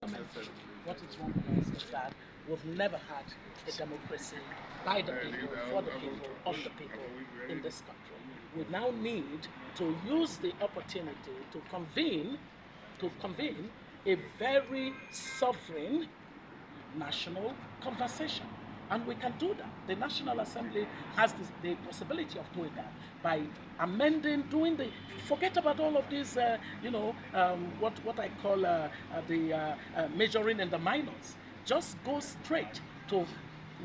What is wrong with us is that we've never had a democracy by the people, for the people, of the people in this country. We now need to use the opportunity to convene a very sovereign national conversation. And we can do that. The National Assembly has the possibility of doing that by amending, doing the, forget about all of these, what I call the majoring in the minors. Just go straight to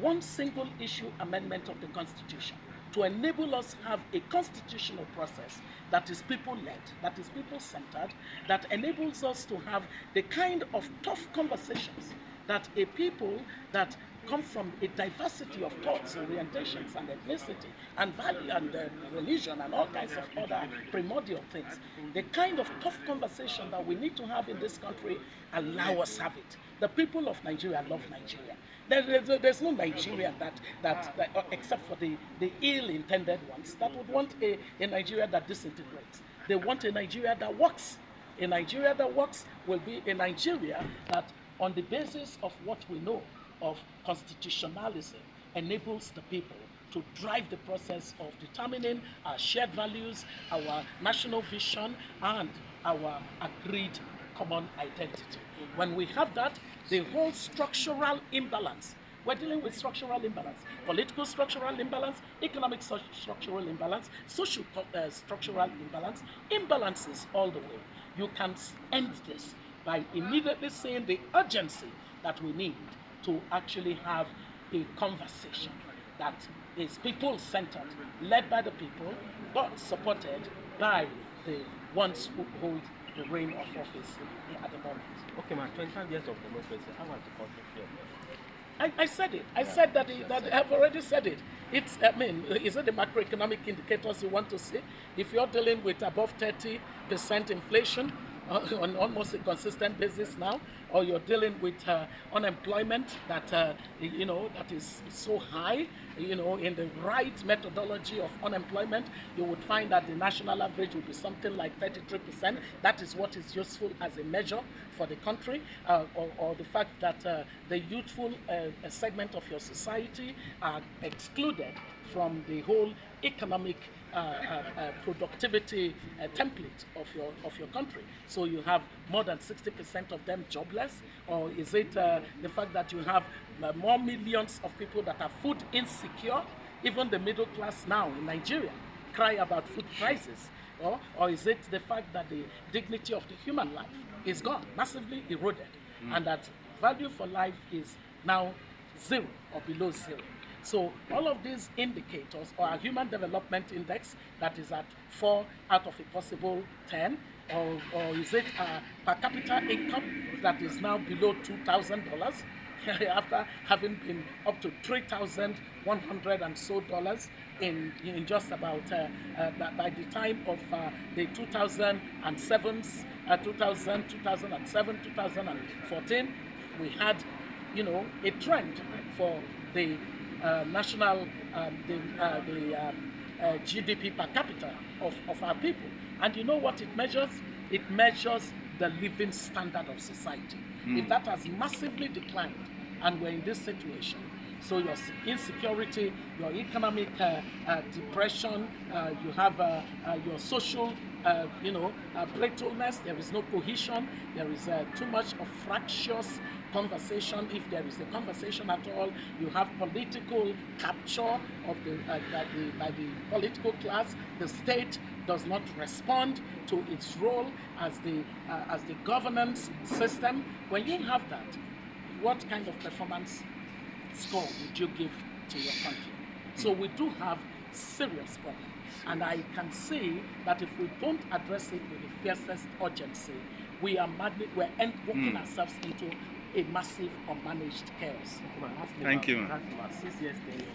one single issue amendment of the Constitution to enable us have a constitutional process that is people-led, that is people-centered, that enables us to have the kind of tough conversations that a people that come from a diversity of thoughts, orientations, and ethnicity, and value, and religion, and all kinds of other primordial things. The kind of tough conversation that we need to have in this country, allow us have it. The people of Nigeria love Nigeria. There's no Nigerian that except for the ill-intended ones, that would want a Nigeria that disintegrates. They want a Nigeria that works. A Nigeria that works will be a Nigeria that, on the basis of what we know of constitutionalism, enables the people to drive the process of determining our shared values, our national vision, and our agreed common identity. When we have that, the whole structural imbalance, we're dealing with structural imbalance, political structural imbalance, economic structural imbalance, social structural imbalance, imbalances all the way. You can end this by immediately seeing the urgency that we need to actually have a conversation that is people-centered, led by the people, but supported by the ones who hold the reign of office at the moment. Okay, man, 25 years of democracy, how much the country feel? I said it. I said that I've already said it. Is it the macroeconomic indicators you want to see? If you're dealing with above 30% inflation, on almost a consistent basis now, or you're dealing with unemployment that that is so high, in the right methodology of unemployment, you would find that the national average would be something like 33%. That is what is useful as a measure for the country, or the fact that the youthful segment of your society are excluded from the whole economic productivity template of your country. So you have more than 60% of them jobless, or is it the fact that you have more millions of people that are food insecure? Even the middle class now in Nigeria cry about food prices. Or is it the fact that the dignity of the human life is gone, massively eroded, and that value for life is now zero or below zero? So all of these indicators, or a human development index that is at 4 out of a possible 10, or is it per capita income that is now below $2,000 after having been up to $3,100 and so dollars in just about by the time of the 2007, 2014, we had a trend for the national GDP per capita of our people. And you know what it measures? It measures the living standard of society. If that has massively declined and we're in this situation, so your insecurity, your economic depression, you have your social brittleness, there is no cohesion, there is too much of fractious conversation, if there is a conversation at all, you have political capture of by the political class, the state does not respond to its role as the governance system. When you have that, what kind of performance score would you give to your country? So we do have serious problems, and I can see that if we don't address it with the fiercest urgency, we're working ourselves into a massive unmanaged chaos. Thank you. 6 years tenure.